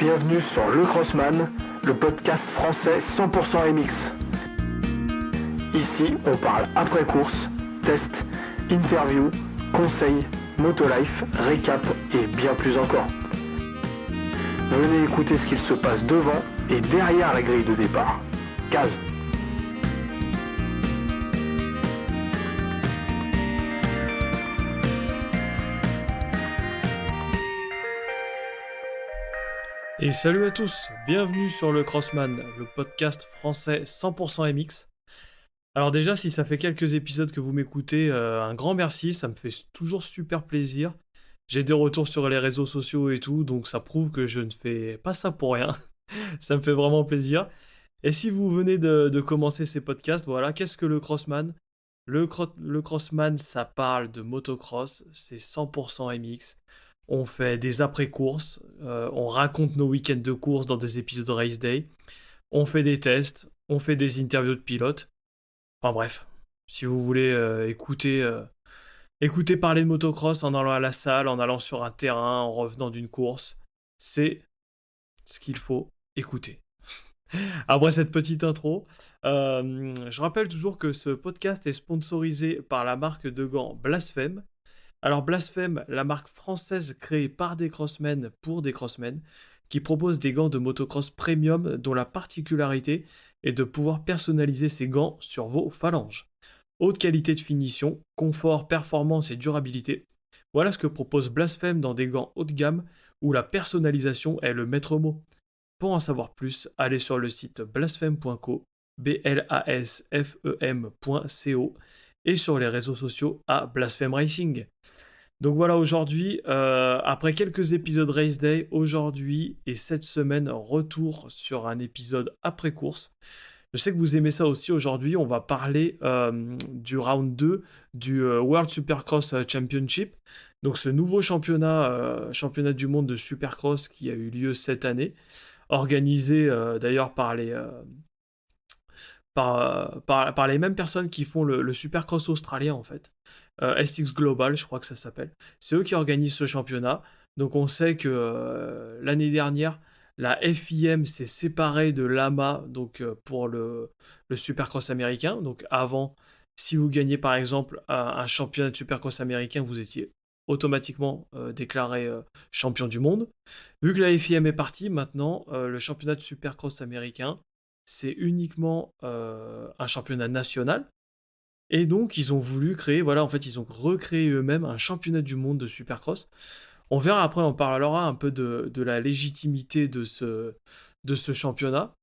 Bienvenue sur Le Crossman, le podcast français 100% MX. Ici, on parle après-course, tests, interviews, conseils, motolife, récap et bien plus encore. Venez écouter ce qu'il se passe devant et derrière la grille de départ. Case. Et salut à tous, bienvenue sur le Crossman, le podcast français 100% MX. Alors déjà, si ça fait quelques épisodes que vous m'écoutez, un grand merci, ça me fait toujours super plaisir. J'ai des retours sur les réseaux sociaux et tout, donc ça prouve que je ne fais pas ça pour rien. Ça me fait vraiment plaisir. Et si vous venez de commencer ces podcasts, voilà, qu'est-ce que le Crossman? Le Crossman, ça parle de motocross, c'est 100% MX. On fait des après-courses, on raconte nos week-ends de course dans des épisodes de Race Day, on fait des tests, on fait des interviews de pilotes. Enfin bref, si vous voulez écouter parler de motocross en allant à la salle, en allant sur un terrain, en revenant d'une course, c'est ce qu'il faut écouter. Après cette petite intro, je rappelle toujours que ce podcast est sponsorisé par la marque de gants Blasphème. Alors Blasphème, la marque française créée par des crossmen pour des crossmen, qui propose des gants de motocross premium dont la particularité est de pouvoir personnaliser ces gants sur vos phalanges. Haute qualité de finition, confort, performance et durabilité. Voilà ce que propose Blasphème dans des gants haut de gamme où la personnalisation est le maître mot. Pour en savoir plus, allez sur le site blasphème.co, blasfem.co et sur les réseaux sociaux à Blasphème Racing. Donc voilà, aujourd'hui, après quelques épisodes Race Day, aujourd'hui et cette semaine, retour sur un épisode après-course. Je sais que vous aimez ça aussi. Aujourd'hui, on va parler du round 2 du World Supercross Championship. Donc ce nouveau championnat du monde de Supercross qui a eu lieu cette année, organisé d'ailleurs par les mêmes personnes qui font le Supercross australien en fait. SX Global, je crois que ça s'appelle. C'est eux qui organisent ce championnat. Donc on sait que l'année dernière, la FIM s'est séparée de l'AMA donc, pour le Supercross américain. Donc avant, si vous gagnez par exemple un championnat de Supercross américain, vous étiez automatiquement déclaré champion du monde. Vu que la FIM est partie, maintenant, le championnat de Supercross américain, c'est uniquement un championnat national. Et donc, ils ont voulu créer, voilà, en fait, ils ont recréé eux-mêmes un championnat du monde de Supercross. On verra après, on parlera un peu de la légitimité de ce championnat.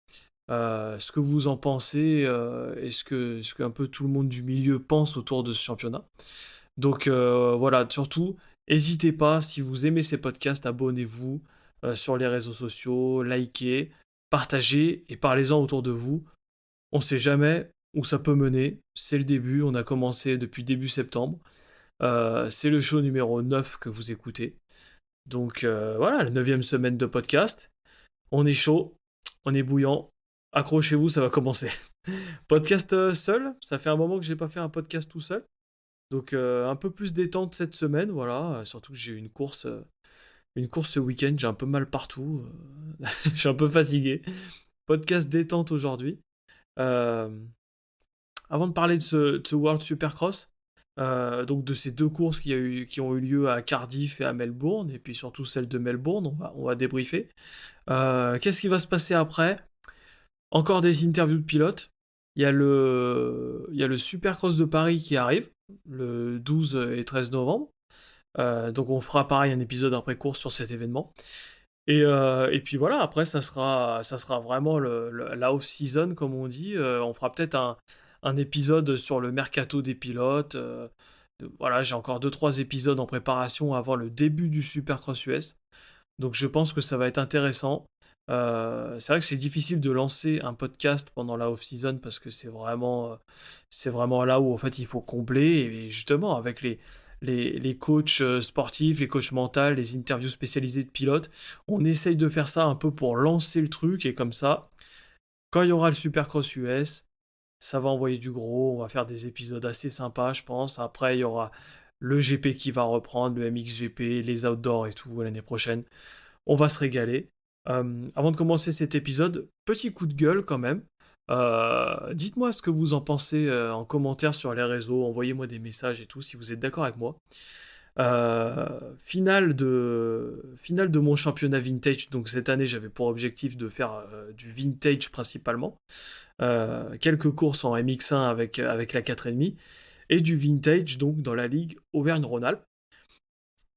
Ce que vous en pensez, et ce que un peu tout le monde du milieu pense autour de ce championnat. Donc voilà, surtout, n'hésitez pas, si vous aimez ces podcasts, abonnez-vous sur les réseaux sociaux, likez, partagez et parlez-en autour de vous. On ne sait jamais où ça peut mener. C'est le début, on a commencé depuis début septembre. C'est le show numéro 9 que vous écoutez. Donc voilà, la 9e semaine de podcast. On est chaud, on est bouillant. Accrochez-vous, ça va commencer. Podcast seul, ça fait un moment que j'ai pas fait un podcast tout seul. Donc un peu plus détente cette semaine, voilà. Surtout que j'ai eu une course ce week-end, j'ai un peu mal partout. Je suis un peu fatigué. Podcast détente aujourd'hui. Avant de parler de ce World Supercross, donc de ces deux courses qui ont eu lieu à Cardiff et à Melbourne, et puis surtout celle de Melbourne, on va débriefer. Qu'est-ce qui va se passer après? Encore des interviews de pilotes. Il y a le Supercross de Paris qui arrive, le 12 et 13 novembre. Donc on fera pareil un épisode après course sur cet événement. Et puis voilà, après ça sera vraiment la off-season comme on dit. On fera peut-être un épisode sur le mercato des pilotes. Voilà, j'ai encore 2-3 épisodes en préparation avant le début du Supercross US. Donc je pense que ça va être intéressant. C'est vrai que c'est difficile de lancer un podcast pendant la off-season parce que c'est vraiment là où en fait il faut combler. Et justement avec les coachs sportifs, les coachs mentaux, les interviews spécialisées de pilotes, on essaye de faire ça un peu pour lancer le truc. Et comme ça, quand il y aura le Supercross US, ça va envoyer du gros, on va faire des épisodes assez sympas, je pense. Après, il y aura le GP qui va reprendre, le MXGP, les outdoors et tout l'année prochaine. On va se régaler. Avant de commencer cet épisode, petit coup de gueule quand même. Dites-moi ce que vous en pensez en commentaire sur les réseaux, envoyez-moi des messages et tout si vous êtes d'accord avec moi. Finale de mon championnat vintage, donc cette année j'avais pour objectif de faire du vintage principalement. Quelques courses en MX1 avec la 4,5 et du vintage donc dans la ligue Auvergne-Rhône-Alpes.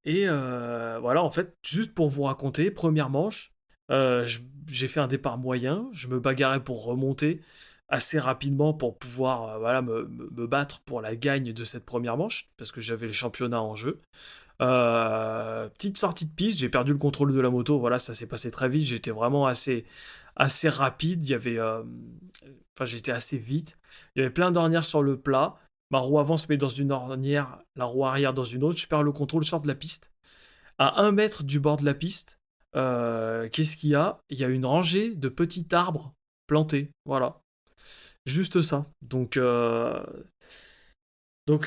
Et voilà, en fait, juste pour vous raconter, première manche, j'ai fait un départ moyen, je me bagarrais pour remonter assez rapidement pour pouvoir voilà, me battre pour la gagne de cette première manche, parce que j'avais le championnat en jeu. Petite sortie de piste, j'ai perdu le contrôle de la moto, voilà, ça s'est passé très vite, j'étais vraiment assez rapide, enfin j'étais assez vite, il y avait plein d'ornières sur le plat, ma roue avant se met dans une ornière, la roue arrière dans une autre, je perds le contrôle, je sors de la piste. À 1 mètre du bord de la piste, qu'est-ce qu'il y a? Il y a une rangée de petits arbres plantés, voilà. Juste ça. Donc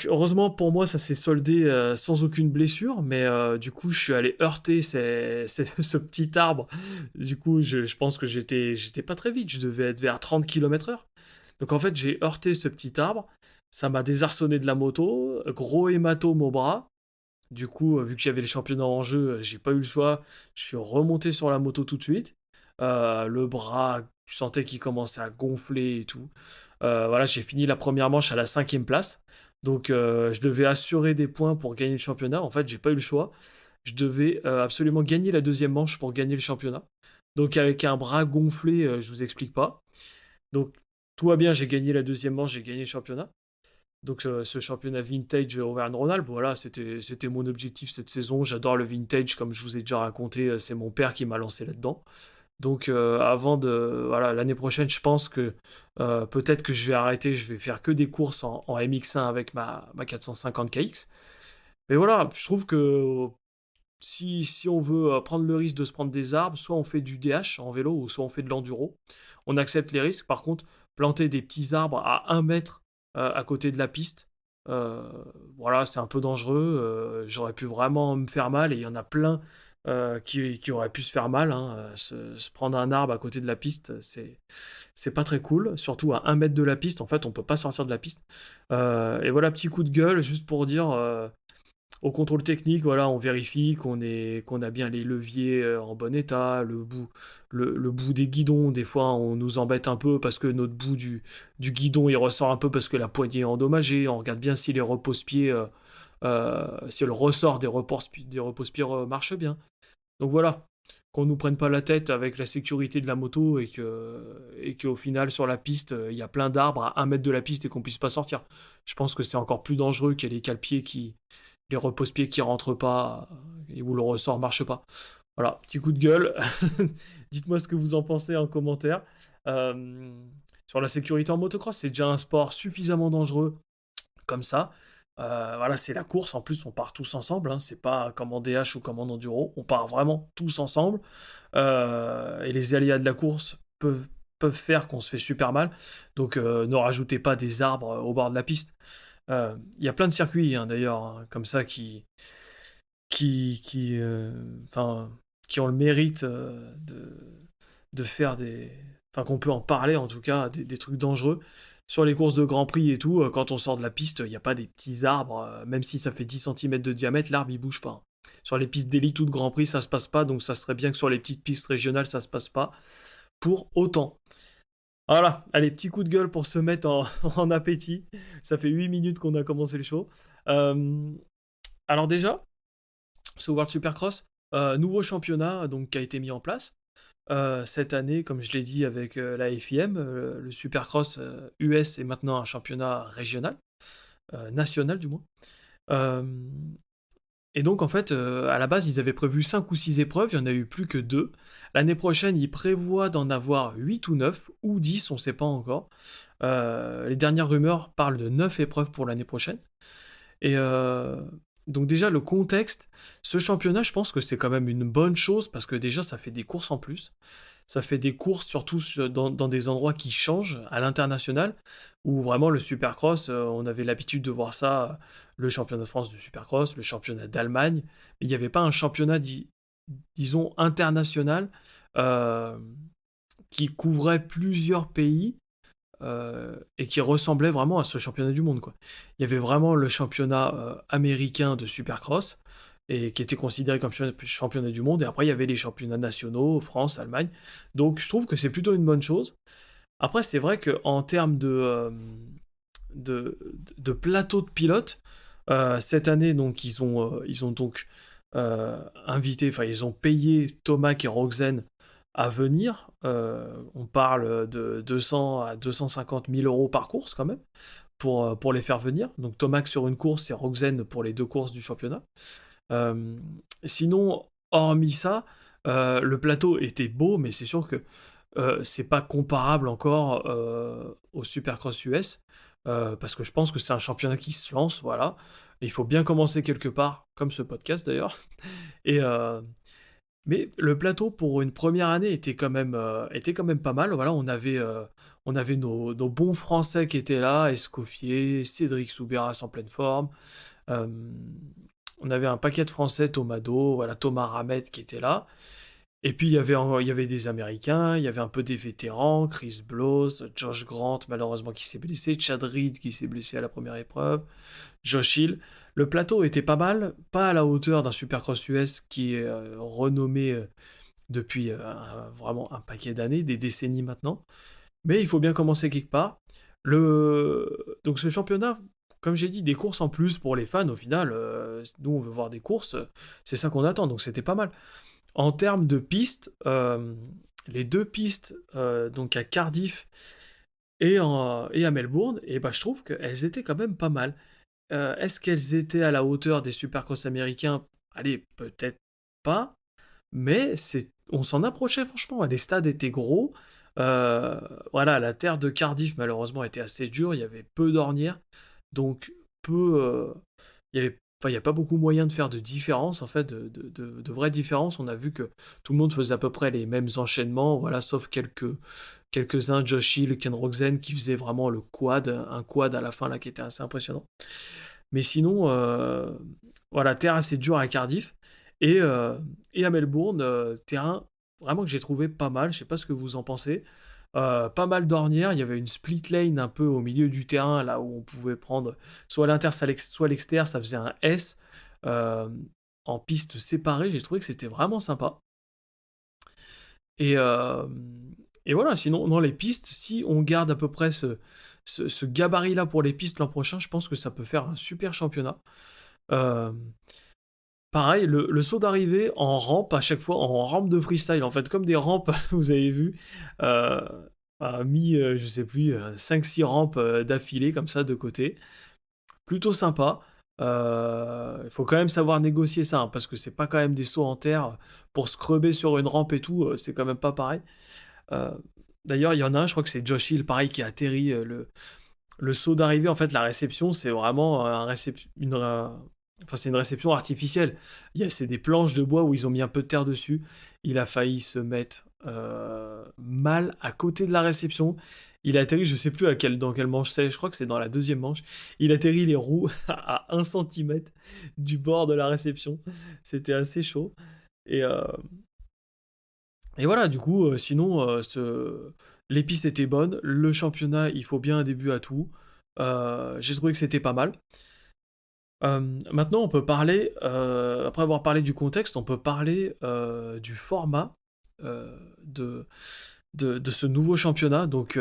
heureusement pour moi, ça s'est soldé sans aucune blessure, mais du coup, je suis allé heurter ce petit arbre. Du coup, je pense que j'étais pas très vite, je devais être vers 30 km/h. Donc en fait, j'ai heurté ce petit arbre, ça m'a désarçonné de la moto, gros hématome au bras. Du coup, vu que j'avais le championnat en jeu, j'ai pas eu le choix. Je suis remonté sur la moto tout de suite. Le bras, je sentais qu'il commençait à gonfler et tout. Voilà, j'ai fini la première manche à la 5e place. Donc, je devais assurer des points pour gagner le championnat. En fait, j'ai pas eu le choix. Je devais absolument gagner la deuxième manche pour gagner le championnat. Donc, avec un bras gonflé, je vous explique pas. Donc, tout va bien, j'ai gagné la deuxième manche, j'ai gagné le championnat. Donc ce championnat vintage Auvergne-Rhône-Alpes, voilà, c'était mon objectif cette saison. J'adore le vintage, comme je vous ai déjà raconté, c'est mon père qui m'a lancé là-dedans. Donc voilà, l'année prochaine, je pense que peut-être que je vais arrêter, je vais faire que des courses en MX1 avec ma 450 KX. Mais voilà, je trouve que si on veut prendre le risque de se prendre des arbres, soit on fait du DH en vélo, ou soit on fait de l'enduro. On accepte les risques. Par contre, planter des petits arbres à 1 mètre à côté de la piste, euh, voilà, c'est un peu dangereux. J'aurais pu vraiment me faire mal, et il y en a plein qui auraient pu se faire mal, hein. Se prendre un arbre à côté de la piste, c'est pas très cool. Surtout à 1 mètre de la piste, en fait, on peut pas sortir de la piste. Et voilà, petit coup de gueule, juste pour dire... au contrôle technique, voilà, on vérifie qu'on a bien les leviers en bon état, le bout des guidons. Des fois, on nous embête un peu parce que notre bout du guidon il ressort un peu parce que la poignée est endommagée. On regarde bien si les repose-pieds, si le ressort des repose-pieds marche bien. Donc voilà, qu'on nous prenne pas la tête avec la sécurité de la moto et qu'au final sur la piste, il y a plein d'arbres à 1 mètre de la piste et qu'on puisse pas sortir. Je pense que c'est encore plus dangereux qu'il y ait les repose-pieds qui rentrent pas et où le ressort marche pas. Voilà, petit coup de gueule. Dites-moi ce que vous en pensez en commentaire. Euh, sur la sécurité en motocross, c'est déjà un sport suffisamment dangereux comme ça. Voilà, c'est la course. En plus, on part tous ensemble, hein. C'est pas comme en DH ou comme en enduro. On part vraiment tous ensemble. Et les aléas de la course peuvent faire qu'on se fait super mal. Donc, ne rajoutez pas des arbres au bord de la piste. Il y a plein de circuits, hein, d'ailleurs, hein, comme ça enfin, qui ont le mérite de faire enfin, qu'on peut en parler en tout cas, des trucs dangereux. Sur les courses de Grand Prix et tout, quand on sort de la piste, il n'y a pas des petits arbres, même si ça fait 10 cm de diamètre, l'arbre il bouge pas. Sur les pistes d'élite ou de Grand Prix, ça se passe pas, donc ça serait bien que sur les petites pistes régionales, ça se passe pas pour autant. Voilà, allez, petit coup de gueule pour se mettre en appétit. Ça fait 8 minutes qu'on a commencé le show. Euh, alors déjà, ce World Supercross, nouveau championnat donc, qui a été mis en place. Cette année, comme je l'ai dit avec la FIM, le Supercross US est maintenant un championnat régional, national du moins. Euh, et donc, en fait, à la base, ils avaient prévu 5 ou 6 épreuves, il n'y en a eu plus que 2. L'année prochaine, ils prévoient d'en avoir 8 ou 9, ou 10, on ne sait pas encore. Les dernières rumeurs parlent de 9 épreuves pour l'année prochaine. Et donc déjà, le contexte, ce championnat, je pense que c'est quand même une bonne chose, parce que déjà, ça fait des courses en plus. Ça fait des courses surtout dans des endroits qui changent à l'international, où vraiment le Supercross, on avait l'habitude de voir ça, le championnat de France de Supercross, le championnat d'Allemagne, mais il n'y avait pas un championnat, disons, international euh, qui couvrait plusieurs pays et qui ressemblait vraiment à ce championnat du monde, quoi. Il y avait vraiment le championnat américain de Supercross et qui était considéré comme championnat du monde, et après il y avait les championnats nationaux, France, Allemagne. Donc je trouve que c'est plutôt une bonne chose. Après, c'est vrai qu'en termes de, de plateau de pilotes, cette année, donc, ils ont donc invité, enfin, ils ont payé Tomac et Roxen à venir. On parle de 200 à 250 000 euros par course, quand même, pour les faire venir. Donc, Tomac sur une course et Roxen pour les deux courses du championnat. Euh, Sinon, hormis ça, le plateau était beau, mais c'est sûr que c'est pas comparable encore au Supercross US, parce que je pense que c'est un championnat qui se lance, voilà. Et il faut bien commencer quelque part, comme ce podcast d'ailleurs. Et mais le plateau pour une première année était quand même pas mal. Voilà, on avait nos bons Français qui étaient là, Escoffier, Cédric Soubeyras en pleine forme. Euh, on avait un paquet de Français, Tomado, voilà, Thomas Ramette qui était là. Et puis il y avait des Américains, il y avait un peu des vétérans, Chris Blows, Josh Grant malheureusement qui s'est blessé, Chad Reed qui s'est blessé à la première épreuve, Josh Hill. Le plateau était pas mal, pas à la hauteur d'un Supercross US qui est renommé depuis vraiment un paquet d'années, des décennies maintenant. Mais il faut bien commencer quelque part. Donc ce championnat, comme j'ai dit, des courses en plus pour les fans au final, nous on veut voir des courses, c'est ça qu'on attend, donc c'était pas mal. En termes de pistes, les deux pistes, donc à Cardiff et à Melbourne, et ben, je trouve qu'elles étaient quand même pas mal. Est-ce qu'elles étaient à la hauteur des Supercross américains? Allez, peut-être pas, mais on s'en approchait franchement. Les stades étaient gros. Euh, voilà, la terre de Cardiff malheureusement était assez dure. Il y avait peu d'ornières, donc il y avait, enfin, il y a pas beaucoup moyen de faire de différence en fait, de vraies différences. On a vu que tout le monde faisait à peu près les mêmes enchaînements, voilà, sauf quelques-uns, Josh Hill, Ken Roxen, qui faisaient vraiment un quad à la fin là qui était assez impressionnant. Mais sinon, voilà, terre assez dure à Cardiff. Et, euh, et à Melbourne, terrain vraiment que j'ai trouvé pas mal. Je sais pas ce que vous en pensez. Pas mal d'ornières. Il y avait une split lane un peu au milieu du terrain, là où on pouvait prendre soit l'inter, soit l'extérieur. Ça faisait un S euh, en piste séparée. J'ai trouvé que c'était vraiment sympa. Et, euh, et voilà, sinon, dans les pistes, si on garde à peu près ce gabarit-là pour les pistes l'an prochain, je pense que ça peut faire un super championnat. Euh, Pareil, le saut d'arrivée en rampe, à chaque fois en rampe de freestyle, en fait, comme des rampes, vous avez vu, euh, a mis, je sais plus, 5-6 rampes d'affilée, comme ça, de côté. Plutôt sympa. Il faut quand même savoir négocier ça, hein, parce que c'est pas quand même des sauts en terre pour scrubber sur une rampe et tout, c'est quand même pas pareil. Euh, D'ailleurs, il y en a un, je crois que c'est Josh Hill, pareil, qui a atterri le saut d'arrivée. En fait, la réception, c'est vraiment enfin, c'est une réception artificielle. C'est des planches de bois où ils ont mis un peu de terre dessus. Il a failli se mettre mal à côté de la réception. Il a atterri, je sais plus dans quelle manche c'est, je crois que c'est dans la deuxième manche. Il atterrit les roues à 1 centimètre du bord de la réception. C'était assez chaud. Et, euh, et voilà, du coup, sinon, les pistes étaient bonnes. Le championnat, il faut bien un début à tout. J'ai trouvé que c'était pas mal. Maintenant, on peut parler, après avoir parlé du contexte, on peut parler du format de, de ce nouveau championnat. Donc,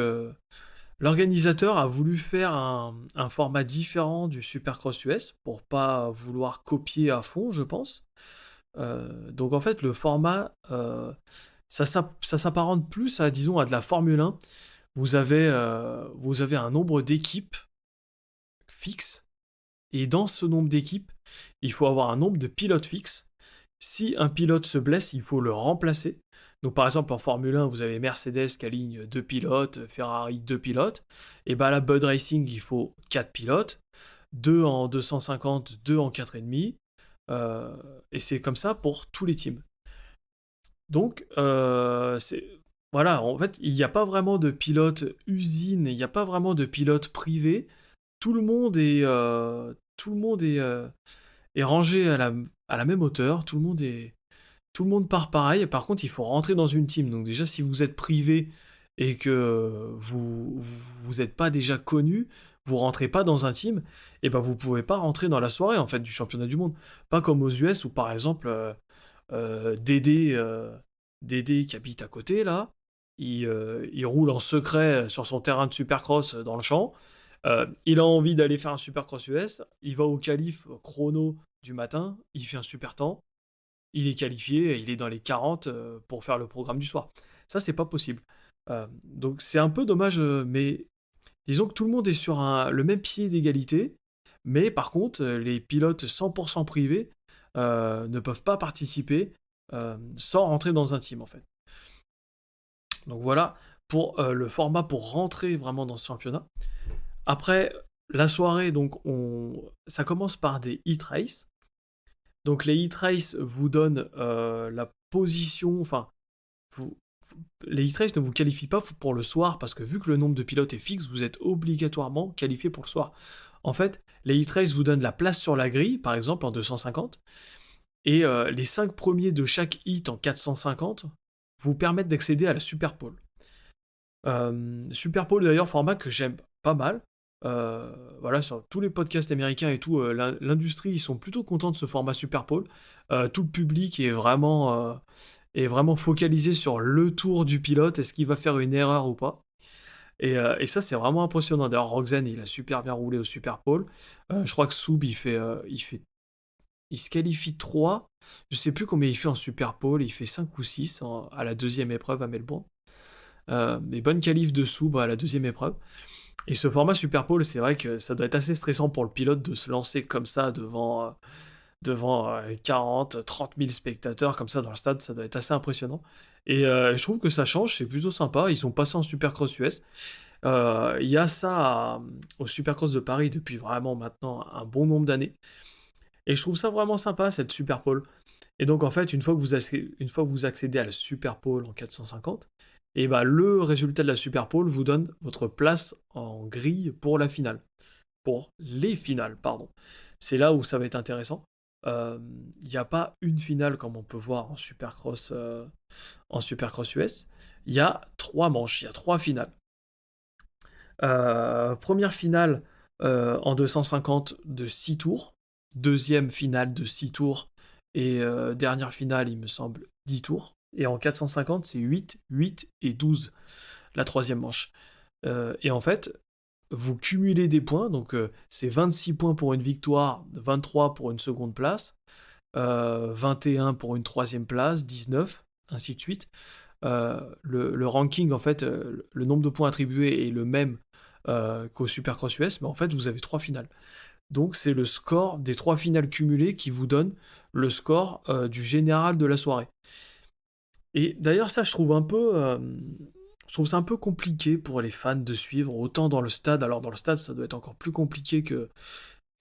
l'organisateur a voulu faire un format différent du Supercross US pour pas vouloir copier à fond, je pense. Donc, en fait, le format, ça s'apparente plus à, disons, à de la Formule 1. Vous avez un nombre d'équipes fixe. Et dans ce nombre d'équipes, il faut avoir un nombre de pilotes fixes. Si un pilote se blesse, il faut le remplacer. Donc par exemple en Formule 1, vous avez Mercedes qui aligne 2 pilotes, Ferrari 2 pilotes. Et bien là, Bud Racing, il faut 4 pilotes, 2 en 250, 2 en 4,5. Et c'est comme ça pour tous les teams. Donc voilà, en fait, il n'y a pas vraiment de pilote usine, il n'y a pas vraiment de pilote privé. Tout le monde est rangé à la même hauteur, tout le monde tout le monde part pareil. Par contre, il faut rentrer dans une team. Donc déjà, si vous êtes privé et que vous êtes pas déjà connu, vous rentrez pas dans un team, et ben vous pouvez pas rentrer dans la soirée en fait du championnat du monde. Pas comme aux US où par exemple Dédé qui habite à côté là, il roule en secret sur son terrain de supercross dans le champ. Il a envie d'aller faire un supercross US, il va au qualif chrono du matin, il fait un super temps, il est qualifié, il est dans les 40 pour faire le programme du soir. Ça, c'est pas possible. Donc c'est un peu dommage, mais disons que tout le monde est sur le même pied d'égalité, mais par contre, les pilotes 100% privés ne peuvent pas participer sans rentrer dans un team en fait. Donc voilà pour le format pour rentrer vraiment dans ce championnat. Après, la soirée, donc ça commence par des heat race. Donc les heat race vous donnent la position, enfin, les heat race ne vous qualifient pas pour le soir parce que vu que le nombre de pilotes est fixe, vous êtes obligatoirement qualifié pour le soir. En fait, les heat race vous donnent la place sur la grille, par exemple en 250, et les 5 premiers de chaque heat en 450 vous permettent d'accéder à la Super Pole. Super Pole d'ailleurs, format que j'aime pas mal. Voilà, sur tous les podcasts américains et tout, l'industrie, ils sont plutôt contents de ce format Super Pole. Tout le public est vraiment focalisé sur le tour du pilote, est-ce qu'il va faire une erreur ou pas. Et ça, c'est vraiment impressionnant. D'ailleurs, Roxane, il a super bien roulé au Super Pole. Je crois que Soub, il se qualifie 3. Je sais plus combien il fait en Super Pole, il fait 5 ou 6 à la deuxième épreuve à Melbourne. Mais bonne qualif de Soub à la deuxième épreuve. Et ce format Super Pole, c'est vrai que ça doit être assez stressant pour le pilote de se lancer comme ça devant 40, 30 000 spectateurs comme ça dans le stade, ça doit être assez impressionnant. Et je trouve que ça change, c'est plutôt sympa. Ils sont passés en Supercross US. Il y a ça au Supercross de Paris depuis vraiment maintenant un bon nombre d'années. Et je trouve ça vraiment sympa, cette Super Pole. Et donc en fait, une fois que vous accédez à la Super Pole en 450, et bah, le résultat de la Super Pole vous donne votre place en grille pour la finale. Pour les finales, pardon. C'est là où ça va être intéressant. Il n'y a pas une finale comme on peut voir en Supercross US. Il y a 3 manches, il y a 3 finales. Première finale en 250 de 6 tours. Deuxième finale de 6 tours. Et dernière finale, il me semble, 10 tours. Et en 450, c'est 8, 8 et 12, la troisième manche. Et en fait, vous cumulez des points, donc c'est 26 points pour une victoire, 23 pour une seconde place, 21 pour une troisième place, 19, ainsi de suite. Le ranking, en fait, le nombre de points attribués est le même qu'au Supercross US, mais en fait, vous avez 3 finales. Donc c'est le score des 3 finales cumulées qui vous donne le score du général de la soirée. Et d'ailleurs, ça, je trouve ça un peu compliqué pour les fans de suivre, autant dans le stade. Alors, dans le stade, ça doit être encore plus compliqué que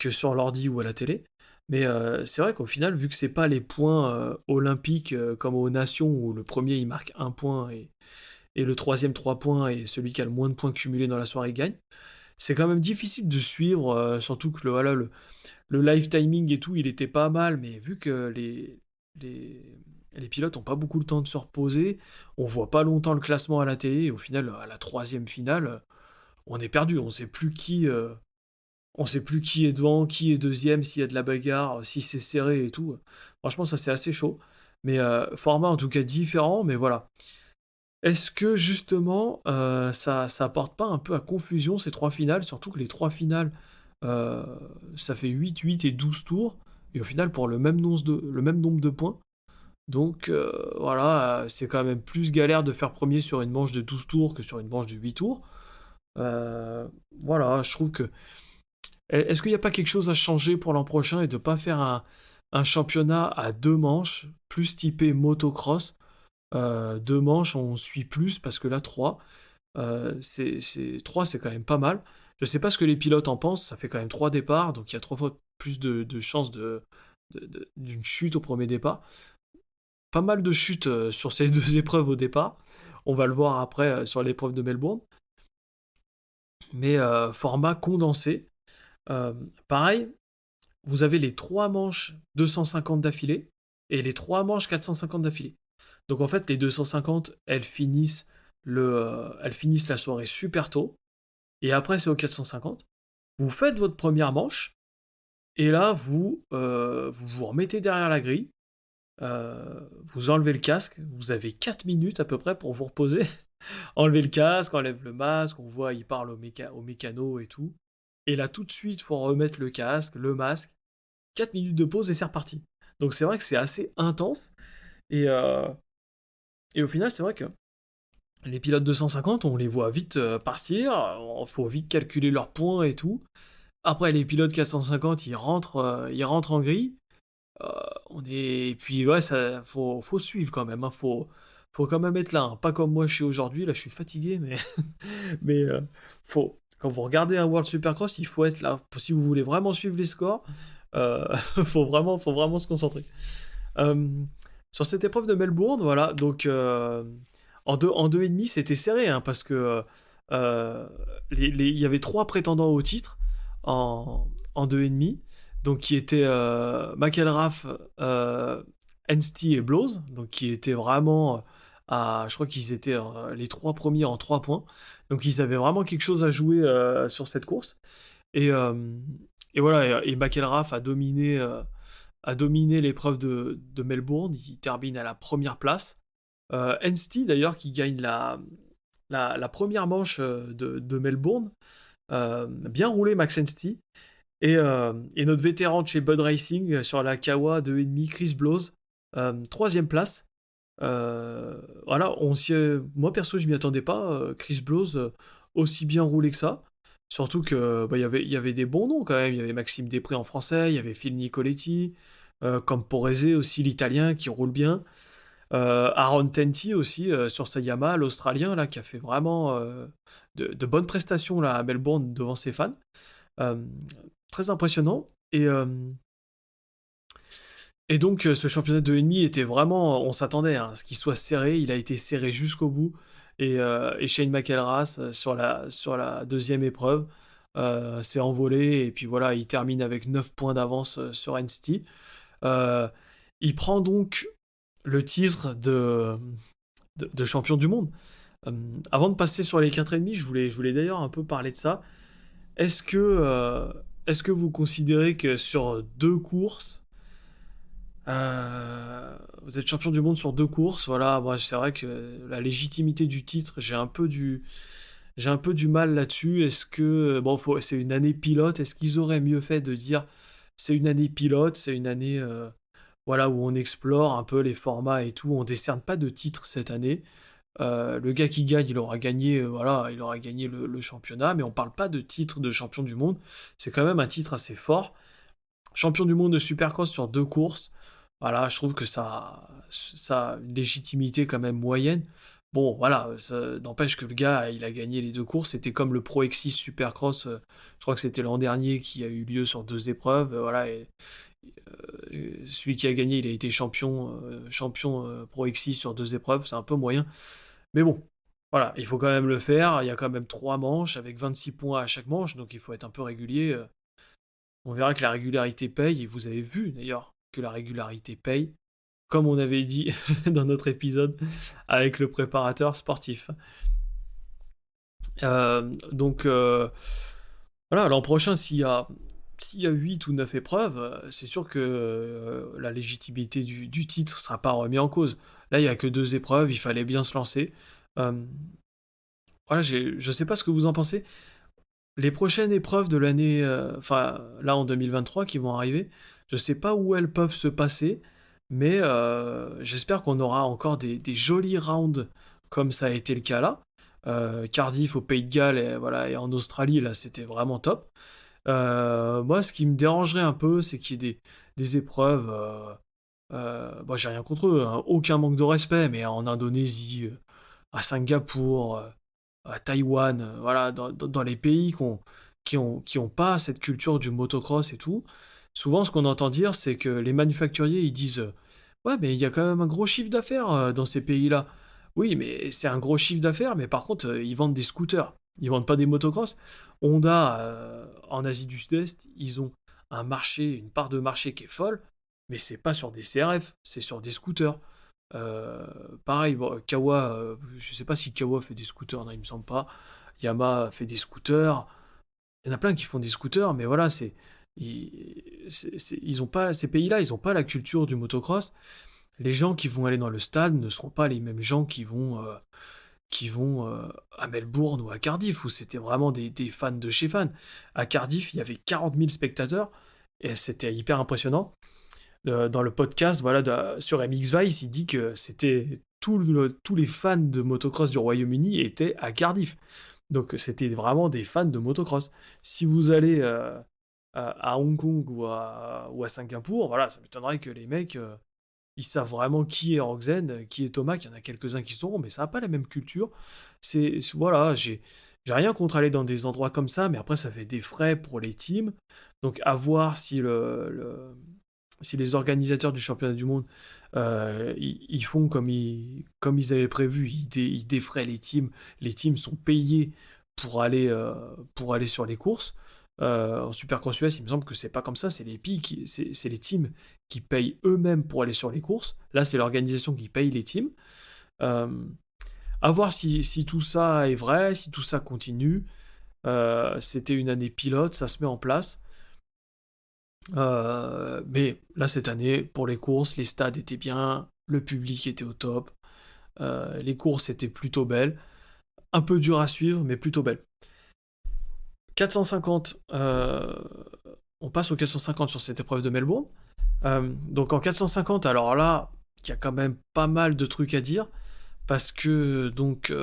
sur l'ordi ou à la télé. Mais c'est vrai qu'au final, vu que c'est pas les points olympiques comme aux Nations, où le premier il marque 1 point et le troisième 3 points, et celui qui a le moins de points cumulés dans la soirée gagne, c'est quand même difficile de suivre, surtout que le live timing et tout, il était pas mal, mais vu que les pilotes n'ont pas beaucoup le temps de se reposer, on voit pas longtemps le classement à la télé, et au final, à la troisième finale, on est perdu, on sait plus qui est devant, qui est deuxième, s'il y a de la bagarre, si c'est serré et tout. Franchement, ça c'est assez chaud. Mais format en tout cas différent, mais voilà. Est-ce que justement ça apporte pas un peu à confusion ces 3 finales, surtout que les 3 finales, euh, ça fait 8, 8 et 12 tours, et au final pour le même nombre de points. Donc voilà, c'est quand même plus galère de faire premier sur une manche de 12 tours que sur une manche de 8 tours. Euh, voilà, je trouve que... Est-ce qu'il n'y a pas quelque chose à changer pour l'an prochain et de pas faire un championnat à 2 manches, plus typé motocross? 2 manches, on suit plus, parce que là, 3, 3 c'est quand même pas mal. Je sais pas ce que les pilotes en pensent, ça fait quand même 3 départs, donc il y a 3 fois plus de chances d'une chute au premier départ. Pas mal de chutes sur ces 2 épreuves au départ. On va le voir après sur l'épreuve de Melbourne. Mais format condensé. Pareil, vous avez les 3 manches 250 d'affilée. et les 3 manches 450 d'affilée. Donc en fait, les 250, elles finissent la soirée super tôt, et après c'est au 450. Vous faites votre première manche, et là vous remettez derrière la grille, vous enlevez le casque, vous avez 4 minutes à peu près pour vous reposer. Enlevez le casque, enlève le masque, on voit, il parle au mécano et tout. Et là, tout de suite, faut remettre le casque, le masque. 4 minutes de pause et c'est reparti. Donc c'est vrai que c'est assez intense. Et, euh, et au final, c'est vrai que les pilotes 250, on les voit vite partir. Il faut vite calculer leurs points et tout. Après, les pilotes 450, ils rentrent en grille. Et puis, ouais, faut suivre quand même. Faut quand même être là, hein. Pas comme moi je suis aujourd'hui. Là, je suis fatigué, mais, mais quand vous regardez un World Supercross, il faut être là. Si vous voulez vraiment suivre les scores, faut vraiment se concentrer. Euh, Sur cette épreuve de Melbourne, voilà, donc en deux et demi, c'était serré, hein, parce que euh, il y avait 3 prétendants au titre en deux et demi, donc qui étaient McElrath, Anstie et Blows, donc qui étaient vraiment je crois qu'ils étaient les 3 premiers en 3 points, donc ils avaient vraiment quelque chose à jouer sur cette course. Et, euh, et voilà, et McElrath a dominé l'épreuve de Melbourne. Il termine à la première place. Anstie, d'ailleurs, qui gagne la première manche de Melbourne. Bien roulé, Max Anstie. Et notre vétéran de chez Bud Racing sur la Kawa 2,5, Chris Blows, troisième place. Voilà, moi perso, je m'y attendais pas. Chris Blows, aussi bien roulé que ça. Surtout que il y avait des bons noms quand même. Il y avait Maxime Després en français, il y avait Phil Nicoletti, Camporese aussi, l'italien qui roule bien. Aaron Tenty aussi sur sa Yamaha, l'Australien là qui a fait vraiment de bonnes prestations là à Melbourne devant ses fans. Euh, Très impressionnant. Et donc ce championnat de 2,5 était vraiment, on s'attendait à ce qu'il soit serré. Il a été serré jusqu'au bout. Et Shane McElrath sur la deuxième épreuve s'est envolé et puis voilà, il termine avec 9 points d'avance sur Anstie. Euh, il prend donc le titre de champion du monde. Avant de passer sur les 4,5, je voulais d'ailleurs un peu parler de ça. Est-ce que, euh, est-ce que vous considérez que sur 2 courses, vous êtes champion du monde sur 2 courses? Voilà, moi c'est vrai que la légitimité du titre, j'ai un peu du mal là-dessus. Est-ce que, bon, c'est une année pilote, est-ce qu'ils auraient mieux fait de dire c'est une année pilote, c'est une année voilà, où on explore un peu les formats et tout, on décerne pas de titre cette année. Le gars qui gagne, il aura gagné, voilà, il aura gagné le championnat, mais on parle pas de titre de champion du monde. C'est quand même un titre assez fort. Champion du monde de Supercross sur 2 courses. Voilà, je trouve que ça a une légitimité quand même moyenne. Bon, voilà, ça n'empêche que le gars, il a gagné les 2 courses. C'était comme le Pro X6 Supercross, je crois que c'était l'an dernier qui a eu lieu sur 2 épreuves. Voilà, et celui qui a gagné, il a été champion Pro X6 sur 2 épreuves. C'est un peu moyen. Mais bon, voilà, il faut quand même le faire. Il y a quand même 3 manches avec 26 points à chaque manche, donc il faut être un peu régulier. On verra que la régularité paye, et vous avez vu d'ailleurs que la régularité paye, comme on avait dit dans notre épisode avec le préparateur sportif. Donc voilà, l'an prochain, s'il y a 8 ou 9 épreuves, c'est sûr que la légitimité du titre ne sera pas remis en cause. Là, il n'y a que 2 épreuves, il fallait bien se lancer. Euh, voilà, je sais pas ce que vous en pensez. Les prochaines épreuves de l'année, enfin là en 2023 qui vont arriver, je sais pas où elles peuvent se passer, mais j'espère qu'on aura encore des jolis rounds comme ça a été le cas là. Cardiff au Pays de Galles et, voilà, et en Australie, là c'était vraiment top. Moi, ce qui me dérangerait un peu, c'est qu'il y ait des épreuves. Bon, j'ai rien contre eux, hein, aucun manque de respect, mais en Indonésie, à Singapour, à Taïwan, voilà, dans les pays qui ont pas cette culture du motocross et tout, souvent ce qu'on entend dire, c'est que les manufacturiers, ils disent ouais, mais il y a quand même un gros chiffre d'affaires dans ces pays-là. Oui, mais c'est un gros chiffre d'affaires, mais par contre, ils vendent des scooters. Ils vendent pas des motocross. Honda, en Asie du Sud-Est, ils ont un marché, une part de marché qui est folle, mais c'est pas sur des CRF, c'est sur des scooters. Pareil, bon, Kawa, je sais pas si Kawa fait des scooters, non, il me semble pas. Yamaha fait des scooters. Il y en a plein qui font des scooters, mais voilà, ils ont pas, ces pays-là, ils ont pas la culture du motocross. Les gens qui vont aller dans le stade ne seront pas les mêmes gens qui vont à Melbourne ou à Cardiff, où c'était vraiment des fans de chez fans. À Cardiff, il y avait 40 000 spectateurs, et c'était hyper impressionnant. Dans le podcast voilà, sur MX Vice, il dit que c'était tous les fans de motocross du Royaume-Uni étaient à Cardiff. Donc c'était vraiment des fans de motocross. Si vous allez à Hong Kong ou à Singapour, voilà, ça m'étonnerait que les mecs, ils savent vraiment qui est Roxen, qui est Tomac. Il y en a quelques-uns qui sauront, mais ça n'a pas la même culture. Voilà, j'ai rien contre aller dans des endroits comme ça, mais après ça fait des frais pour les teams. Donc à voir si si les organisateurs du championnat du monde ils font comme ils avaient prévu, ils défraient les teams. Les teams sont payés pour aller sur les courses. En Supercross US, il me semble que c'est pas comme ça, c'est les teams qui payent eux-mêmes pour aller sur les courses. Là, c'est l'organisation qui paye les teams. Euh, à voir si tout ça est vrai, si tout ça continue. C'était une année pilote, ça se met en place. Mais là, cette année, pour les courses, les stades étaient bien, le public était au top, les courses étaient plutôt belles, un peu dur à suivre, mais plutôt belles. 450, on passe au 450 sur cette épreuve de Melbourne. Donc en 450, alors là, il y a quand même pas mal de trucs à dire, parce que donc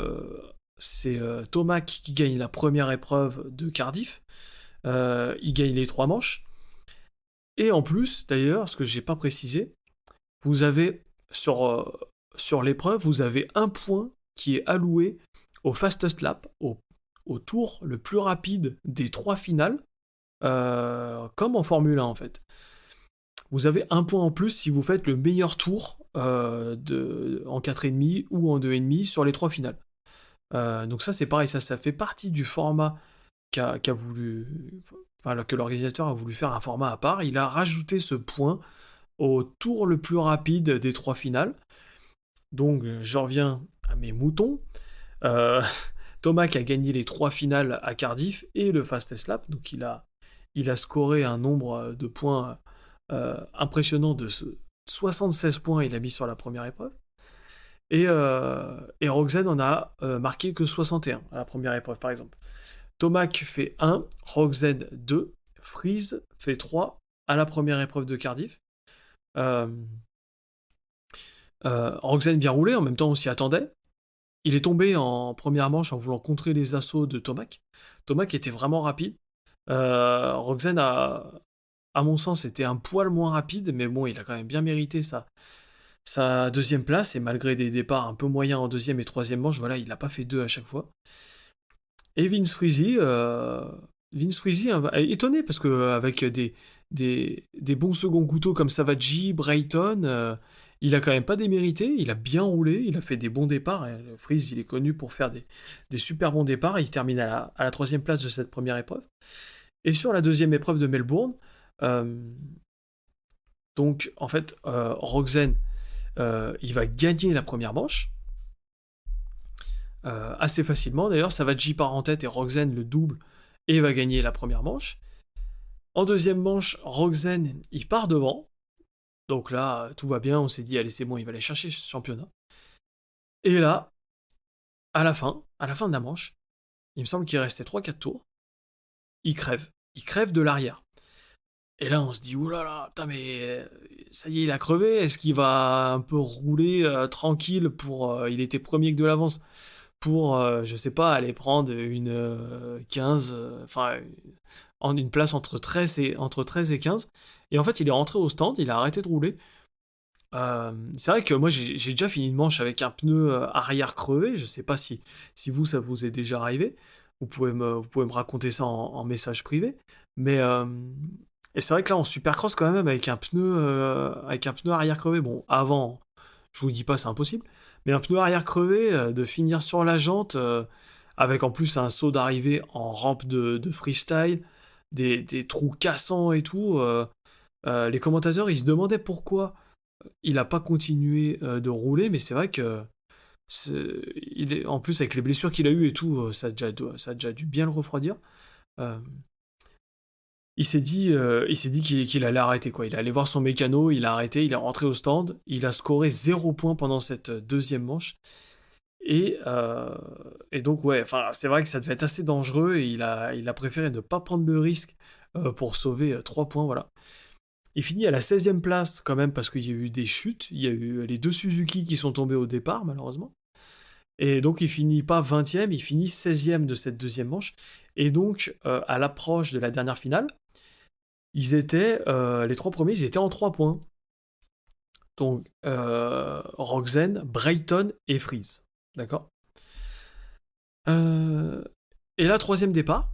c'est Tomac qui gagne la première épreuve de Cardiff, il gagne les 3 manches. Et en plus, d'ailleurs, ce que j'ai pas précisé, vous avez sur l'épreuve, vous avez un point qui est alloué au fastest lap, au tour le plus rapide des 3 finales, comme en Formule 1 en fait. Vous avez un point en plus si vous faites le meilleur tour en 4,5 ou en 2,5 sur les 3 finales. Donc ça c'est pareil, ça fait partie du format qu'a voulu, enfin, que l'organisateur a voulu faire un format à part. Il a rajouté ce point au tour le plus rapide des 3 finales. Donc je reviens à mes moutons. Tomac a gagné les 3 finales à Cardiff et le fastest lap, donc il a scoré un nombre de points impressionnant de 76 points, il a mis sur la première épreuve. Et Roxen en a marqué que 61 à la première épreuve, par exemple. Tomac fait 1, Roxen 2, Freeze fait 3 à la première épreuve de Cardiff. Roxen bien roulé, en même temps on s'y attendait. Il est tombé en première manche en voulant contrer les assauts de Tomac. Tomac était vraiment rapide. Roxen à mon sens, était un poil moins rapide, mais bon, il a quand même bien mérité sa deuxième place, et malgré des départs un peu moyens en deuxième et troisième manche, voilà, il n'a pas fait 2 à chaque fois. Et Vince Friese étonné, parce qu'avec des bons seconds couteaux comme Savaggi, Brayton, il a quand même pas démérité, il a bien roulé, il a fait des bons départs. Friese, il est connu pour faire des super bons départs, il termine à la troisième place de cette première épreuve. Et sur la deuxième épreuve de Melbourne, donc en fait, Roxen, il va gagner la première manche, assez facilement d'ailleurs. Savaggi part en tête et Roxen le double et va gagner la première manche. En deuxième manche, Roxen, il part devant. Donc là, tout va bien, on s'est dit, allez, c'est bon, il va aller chercher ce championnat. Et là, à la fin de la manche, il me semble qu'il restait 3-4 tours, il crève de l'arrière. Et là, on se dit, oulala, putain, mais ça y est, il a crevé, est-ce qu'il va un peu rouler tranquille pour... il était premier que de l'avance, pour, je sais pas, aller prendre une 15, enfin, en une place entre 13 et 15. Et en fait, il est rentré au stand, il a arrêté de rouler. C'est vrai que moi, j'ai déjà fini une manche avec un pneu arrière crevé. Je sais pas si vous, ça vous est déjà arrivé. Vous pouvez me raconter ça en message privé. Mais et c'est vrai que là, en Supercross, quand même, avec un pneu arrière crevé, bon, avant, je vous dis pas, c'est impossible, mais un pneu arrière crevé, de finir sur la jante, avec en plus un saut d'arrivée en rampe de freestyle, des trous cassants et tout, Les commentateurs, ils se demandaient pourquoi il n'a pas continué de rouler, mais c'est vrai que en plus avec les blessures qu'il a eues et tout, ça a déjà dû bien le refroidir. Euh, il s'est dit qu'il allait arrêter quoi. Il allait voir son mécano, il a arrêté, il est rentré au stand, il a scoré 0 points pendant cette deuxième manche. Et, euh, et donc ouais, enfin c'est vrai que ça devait être assez dangereux et il a préféré ne pas prendre le risque pour sauver 3 points, voilà. Il finit à la 16e place quand même parce qu'il y a eu des chutes, il y a eu les deux Suzuki qui sont tombés au départ malheureusement. Et donc il finit pas 20e, il finit 16e de cette deuxième manche. Et donc à l'approche de la dernière finale, les trois premiers, ils étaient en 3 points. Donc Rogzen, Brayton et Freeze. D'accord. Euh, Et là, troisième départ,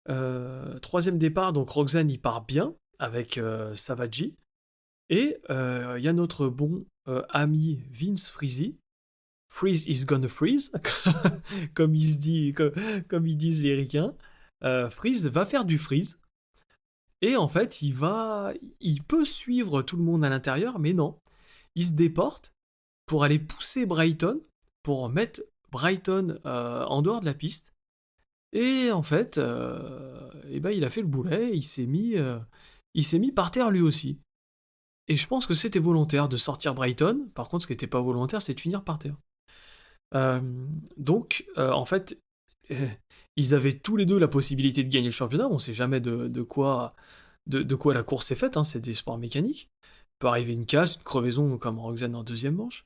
donc Rogzen il part bien avec Savaggi. Et il y a notre bon ami Vince Freezy. Freeze is gonna freeze, comme il se dit, comme ils disent les ricains. Freeze va faire du freeze. Et en fait, il peut suivre tout le monde à l'intérieur, mais non. Il se déporte pour aller pousser Brighton, pour mettre Brighton en dehors de la piste. Et en fait, il a fait le boulet, il s'est mis par terre lui aussi. Et je pense que c'était volontaire de sortir Brighton. Par contre, ce qui n'était pas volontaire, c'est de finir par terre. Euh, en fait, ils avaient tous les deux la possibilité de gagner le championnat. On ne sait jamais de quoi la course est faite. Hein, c'est des sports mécaniques. Il peut arriver une casse, une crevaison comme Roxanne en deuxième manche.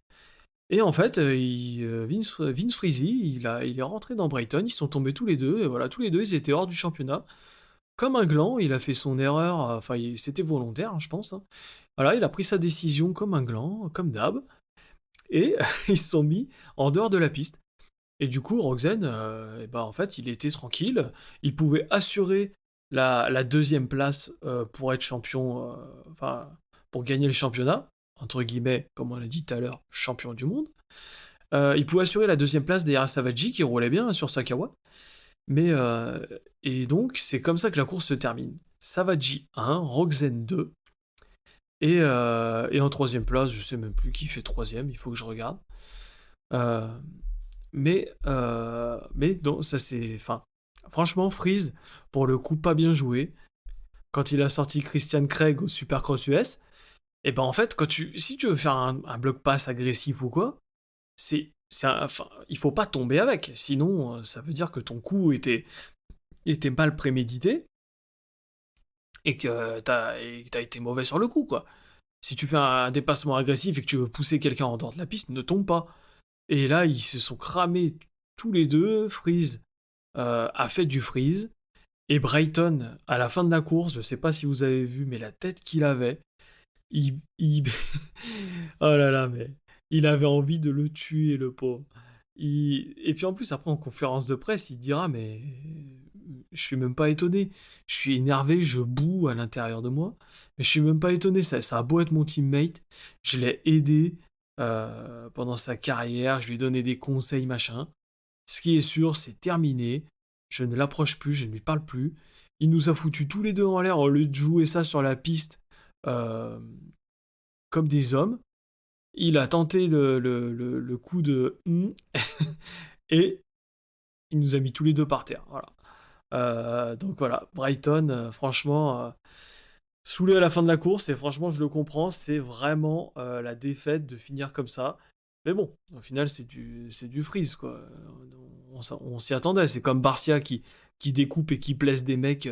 Et en fait, Vince Freezy, il est rentré dans Brighton. Ils sont tombés tous les deux. Et voilà, tous les deux, ils étaient hors du championnat. Comme un gland, il a fait son erreur. Enfin, c'était volontaire, hein, je pense. Hein. Voilà, il a pris sa décision comme un gland, comme d'hab. Et ils se sont mis en dehors de la piste. Et du coup, Roxen, en fait, il était tranquille. Il pouvait assurer la deuxième place pour être champion, pour gagner le championnat, entre guillemets, comme on l'a dit tout à l'heure, champion du monde. Il pouvait assurer la deuxième place derrière Savaggi, qui roulait bien sur Sakawa. Et donc, c'est comme ça que la course se termine. Savaggi 1, Roxen 2. Et en troisième place, je sais même plus qui fait troisième, il faut que je regarde. Euh, mais donc, ça c'est. Enfin, franchement, Freeze, pour le coup, pas bien joué. Quand il a sorti Christian Craig au Supercross US, et ben en fait, si tu veux faire un block pass agressif ou quoi, enfin, il faut pas tomber avec. Sinon, ça veut dire que ton coup était mal prémédité et que t'as été mauvais sur le coup, quoi. Si tu fais un dépassement agressif et que tu veux pousser quelqu'un en dehors de la piste, ne tombe pas. Et là, ils se sont cramés tous les deux. Freeze a fait du freeze. Et Brighton, à la fin de la course, je sais pas si vous avez vu, mais la tête qu'il avait, il... oh là là, mais il avait envie de le tuer, le pauvre. Et puis en plus, après, en conférence de presse, il dira, mais je suis même pas étonné. Je suis énervé, je boue à l'intérieur de moi. Mais je suis même pas étonné, ça a beau être mon teammate. Je l'ai aidé pendant sa carrière, je lui ai donné des conseils, machin. Ce qui est sûr, c'est terminé. Je ne l'approche plus, je ne lui parle plus. Il nous a foutus tous les deux en l'air au lieu de jouer ça sur la piste euh, comme des hommes. Il a tenté le coup de et il nous a mis tous les deux par terre. Voilà. Donc voilà, Brighton, franchement, saoulé à la fin de la course, et franchement, je le comprends, c'est vraiment la défaite de finir comme ça. Mais bon, au final, c'est du freeze, quoi. On s'y attendait. C'est comme Barcia qui découpe et qui blesse des mecs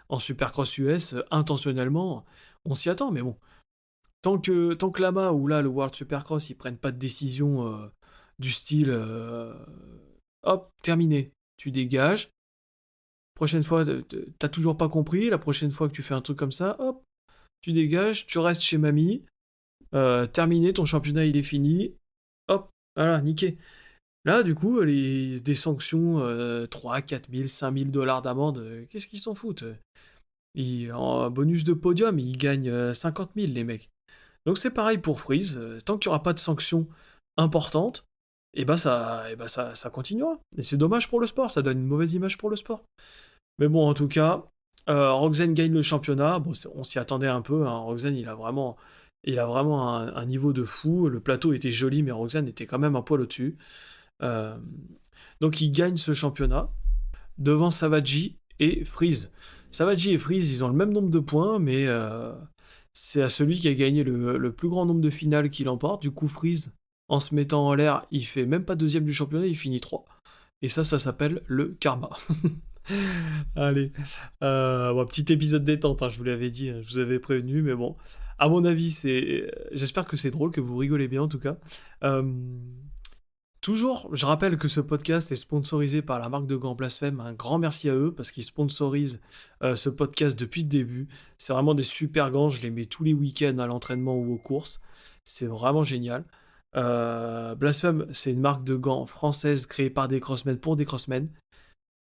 en Supercross US intentionnellement. On s'y attend, mais bon. Tant que là-bas, ou là, le World Supercross, ils prennent pas de décision du style hop, terminé, tu dégages. Prochaine fois, t'as toujours pas compris. La prochaine fois que tu fais un truc comme ça, hop, tu dégages, tu restes chez mamie. Terminé, ton championnat il est fini. Hop, voilà, niqué. Là, du coup, des sanctions 3, 4 000, 5 000 dollars d'amende, qu'est-ce qu'ils s'en foutent? En bonus de podium, ils gagnent 50 000, les mecs. Donc c'est pareil pour Freeze. Tant qu'il n'y aura pas de sanctions importantes, ça continuera. Et c'est dommage pour le sport, ça donne une mauvaise image pour le sport. Mais bon, en tout cas, Rogzen gagne le championnat. Bon, on s'y attendait un peu, hein. Rogzen, il a vraiment un niveau de fou. Le plateau était joli, mais Rogzen était quand même un poil au-dessus. Euh, donc il gagne ce championnat devant Savaji et Freeze. Savaji et Freeze, ils ont le même nombre de points, mais c'est à celui qui a gagné le plus grand nombre de finales qui l'emporte. Du coup, Freeze, en se mettant en l'air, il fait même pas deuxième du championnat, il finit 3. Et ça s'appelle le karma. Allez, bon, petit épisode détente, hein, je vous l'avais dit, hein, je vous avais prévenu, mais bon, à mon avis, j'espère que c'est drôle, que vous rigolez bien en tout cas. Euh, Toujours, je rappelle que ce podcast est sponsorisé par la marque de gants Blasphème. Un grand merci à eux parce qu'ils sponsorisent ce podcast depuis le début. C'est vraiment des super gants. Je les mets tous les week-ends à l'entraînement ou aux courses. C'est vraiment génial. Blasphème, c'est une marque de gants française créée par des crossmen pour des crossmen.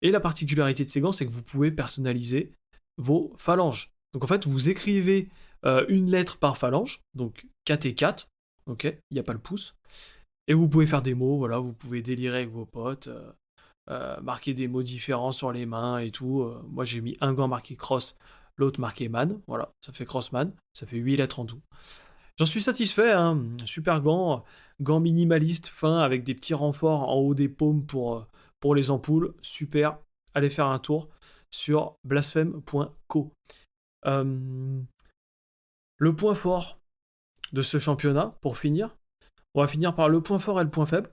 Et la particularité de ces gants, c'est que vous pouvez personnaliser vos phalanges. Donc en fait, vous écrivez une lettre par phalange, donc 4 et 4. Ok, il n'y a pas le pouce. Et vous pouvez faire des mots, voilà, vous pouvez délirer avec vos potes, marquer des mots différents sur les mains et tout. Moi j'ai mis un gant marqué cross, l'autre marqué man, voilà, ça fait crossman, ça fait 8 lettres en tout. J'en suis satisfait, hein, super gant minimaliste, fin, avec des petits renforts en haut des paumes pour les ampoules, super. Allez faire un tour sur blasphème.co. Le point fort de ce championnat, pour finir, on va finir par le point fort et le point faible.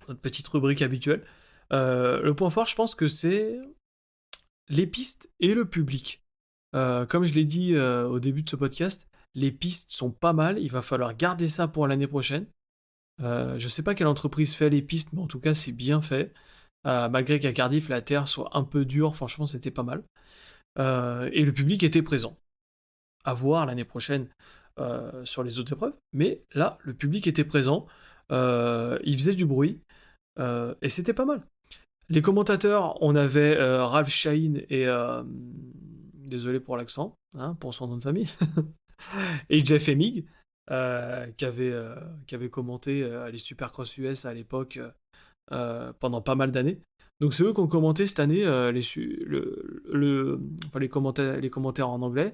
Notre petite rubrique habituelle. Le point fort, je pense que c'est les pistes et le public. Comme je l'ai dit au début de ce podcast, les pistes sont pas mal. Il va falloir garder ça pour l'année prochaine. Je sais pas quelle entreprise fait les pistes, mais en tout cas, c'est bien fait. Malgré qu'à Cardiff, la terre soit un peu dure, franchement, c'était pas mal. Et le public était présent. À voir l'année prochaine sur les autres épreuves. Mais là, le public était présent. Il faisait du bruit. Et c'était pas mal. Les commentateurs, on avait Ralph Shaheen et... désolé pour l'accent, hein, pour son nom de famille. Et Jeff Hemming, qui avait commenté les Supercross US à l'époque pendant pas mal d'années. Donc c'est eux qui ont commenté cette année les commentaires en anglais.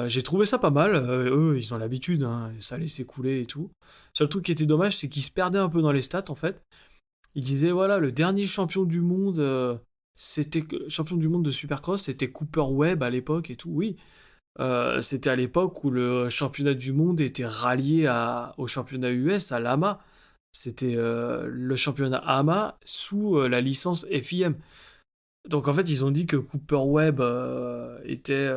J'ai trouvé ça pas mal. Eux, ils ont l'habitude, hein, et ça allait s'écouler et tout. Seul truc qui était dommage, c'est qu'ils se perdaient un peu dans les stats en fait. Ils disaient voilà, le dernier champion du monde, champion du monde de Supercross, c'était Cooper Webb à l'époque et tout. Oui, c'était à l'époque où le championnat du monde était rallié au championnat US, à l'AMA. C'était le championnat AMA sous la licence FIM. Donc en fait, ils ont dit que Cooper Webb était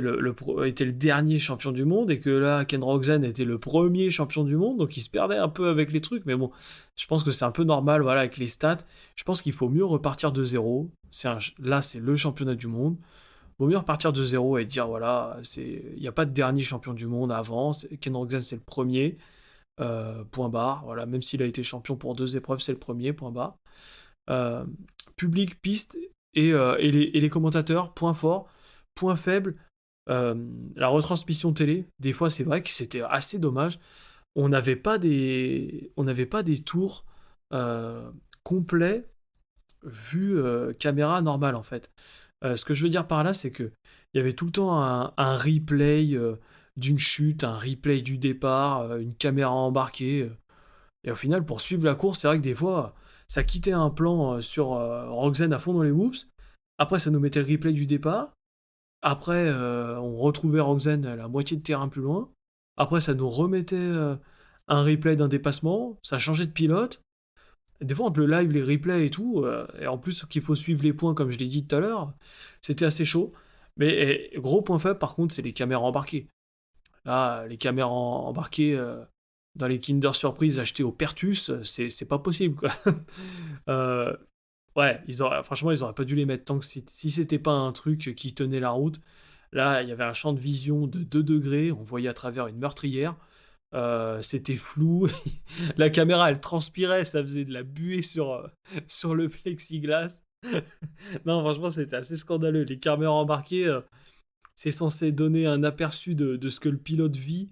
le dernier champion du monde et que là, Ken Rogzen était le premier champion du monde. Donc ils se perdaient un peu avec les trucs. Mais bon, je pense que c'est un peu normal, voilà, avec les stats. Je pense qu'il faut mieux repartir de zéro. Là, c'est le championnat du monde. Vaut mieux repartir de zéro et dire voilà, il n'y a pas de dernier champion du monde avant. Ken Rogzen, c'est le premier. Point barre. Voilà, même s'il a été champion pour 2 épreuves, c'est le premier, point barre. Euh, Public, piste et les commentateurs, point fort. Point faible, la retransmission télé. Des fois, c'est vrai que c'était assez dommage. On n'avait pas des tours complets vu caméra normale en fait. Ce que je veux dire par là, c'est que il y avait tout le temps un replay d'une chute, un replay du départ, une caméra embarquée. Et au final, pour suivre la course, c'est vrai que des fois, ça quittait un plan sur Rogzen à fond dans les whoops. Après, ça nous mettait le replay du départ. Après, on retrouvait Rogzen à la moitié de terrain plus loin. Après, ça nous remettait un replay d'un dépassement. Ça changeait de pilote. Et des fois, entre le live, les replays et tout, et en plus qu'il faut suivre les points, comme je l'ai dit tout à l'heure, c'était assez chaud. Mais gros point faible, par contre, c'est les caméras embarquées. Là, les caméras embarquées dans les Kinder Surprise achetés au Pertus, c'est pas possible, quoi. Euh, Ouais, franchement, ils auraient pas dû les mettre tant que si c'était pas un truc qui tenait la route. Là, il y avait un champ de vision de 2 degrés, on voyait à travers une meurtrière. C'était flou. La caméra, elle transpirait, ça faisait de la buée sur le plexiglas. Non, franchement, c'était assez scandaleux. Les caméras embarquées, c'est censé donner un aperçu de ce que le pilote vit.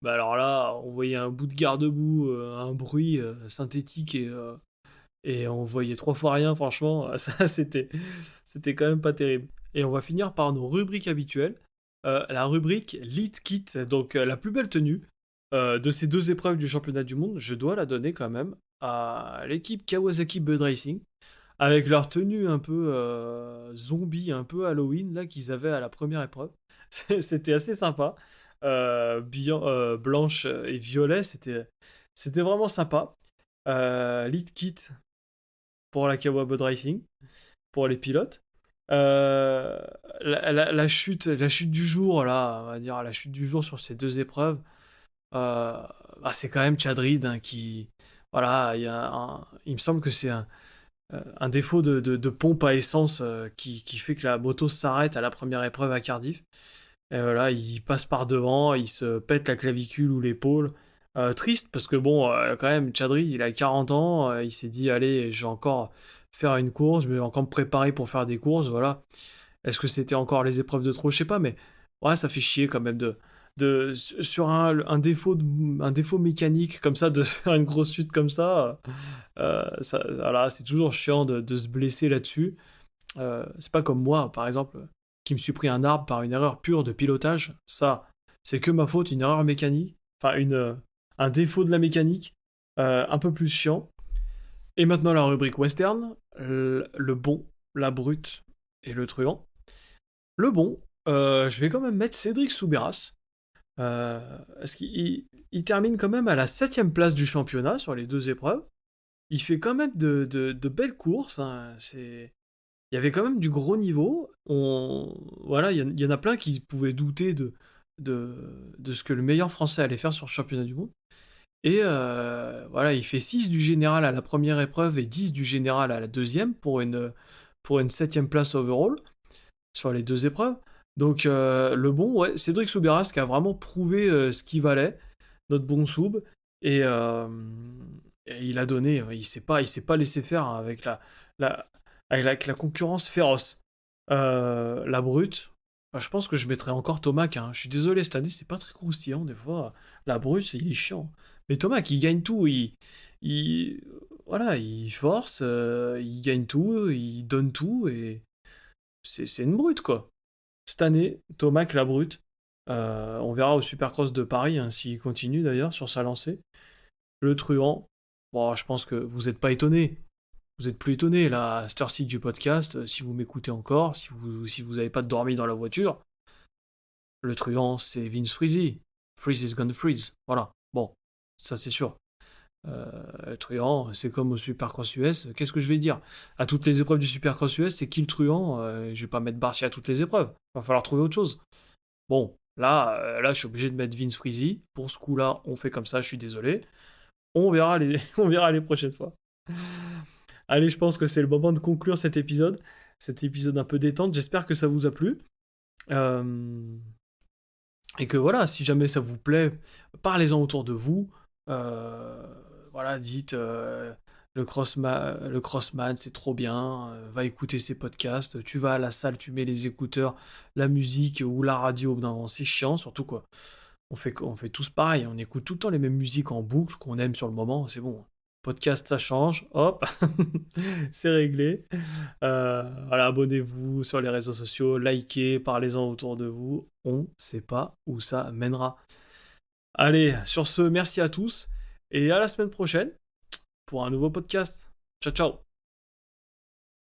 Bah alors là, on voyait un bout de garde-boue, un bruit synthétique et on voyait 3 fois rien, franchement, ça c'était quand même pas terrible. Et on va finir par nos rubriques habituelles. La rubrique Lead Kit, donc la plus belle tenue de ces 2 épreuves du championnat du monde, je dois la donner quand même à l'équipe Kawasaki Bud Racing, avec leur tenue un peu zombie, un peu Halloween, là, qu'ils avaient à la première épreuve. C'était assez sympa. Blanche et violet, c'était vraiment sympa. Lead Kit pour la Kawa Bud Racing, pour les pilotes. La chute du jour, là, on va dire, la chute du jour sur ces 2 épreuves, c'est quand même Chad Reed, hein, qui... Voilà, il me semble que c'est un défaut de pompe à essence qui fait que la moto s'arrête à la première épreuve à Cardiff. Et voilà, il passe par devant, il se pète la clavicule ou l'épaule. Triste, parce que bon, quand même, Chad Reed, il a 40 ans, il s'est dit, allez, je vais encore faire une course, je vais encore me préparer pour faire des courses, voilà. Est-ce que c'était encore les épreuves de trop? Je sais pas, mais ouais, ça fait chier quand même sur un défaut mécanique comme ça, de faire une grosse chute comme ça. Voilà, c'est toujours chiant de se blesser là-dessus. C'est pas comme moi, par exemple, qui me suis pris un arbre par une erreur pure de pilotage. Ça, c'est que ma faute, une erreur mécanique, enfin un défaut de la mécanique, un peu plus chiant. Et maintenant la rubrique western, le bon, la brute et le truand. Le bon, je vais quand même mettre Cédric Soubeyras. Parce qu'il termine quand même à la 7ème place du championnat sur les 2 épreuves. Il fait quand même de belles courses, hein. Il y avait quand même du gros niveau. Voilà, il y en a plein qui pouvaient douter de ce que le meilleur français allait faire sur le championnat du monde. Et voilà, il fait 6 du général à la première épreuve et 10 du général à la deuxième pour une 7ème place overall sur les 2 épreuves. Donc le bon, ouais, Cédric Soubeyras qui a vraiment prouvé ce qu'il valait, notre bon Soub, et il a donné, il s'est pas laissé faire, hein, la, avec la concurrence féroce. La brute, je pense que je mettrais encore Tomac, hein. Je suis désolé, cette année c'est pas très croustillant des fois. La brute, il est chiant. Mais Tomac, il gagne tout, voilà, il force, il gagne tout, il donne tout, et c'est une brute, quoi. Cette année, Tomac la brute. On verra au Supercross de Paris, hein, s'il continue d'ailleurs sur sa lancée. Le truand, bon, je pense que vous n'êtes pas étonnés. Vous êtes plus étonnés là, à cette heure-ci du podcast, si vous m'écoutez encore, si vous n'avez pas dormi dans la voiture. Le truand, c'est Vince Freezy. Freeze is gonna freeze. Voilà. Bon, ça c'est sûr. Le truand, c'est comme au Supercross US. Qu'est-ce que je vais dire? À toutes les épreuves du Supercross US, c'est qui le truand? Je vais pas mettre Barcia à toutes les épreuves. Va falloir trouver autre chose. Bon, là, je suis obligé de mettre Vince Freezy. Pour ce coup-là, on fait comme ça, je suis désolé. On verra on verra les prochaines fois. Allez, je pense que c'est le moment de conclure cet épisode un peu détente. J'espère que ça vous a plu. Et que voilà, si jamais ça vous plaît, parlez-en autour de vous. Voilà, dites le Crossman, c'est trop bien. Va écouter ses podcasts. Tu vas à la salle, tu mets les écouteurs, la musique ou la radio. Non, c'est chiant, surtout quoi. On fait tous pareil. On écoute tout le temps les mêmes musiques en boucle qu'on aime sur le moment. C'est bon. Podcast, ça change. Hop, c'est réglé. Voilà, abonnez-vous sur les réseaux sociaux, likez, parlez-en autour de vous. On sait pas où ça mènera. Allez, sur ce, merci à tous et à la semaine prochaine pour un nouveau podcast. Ciao, ciao.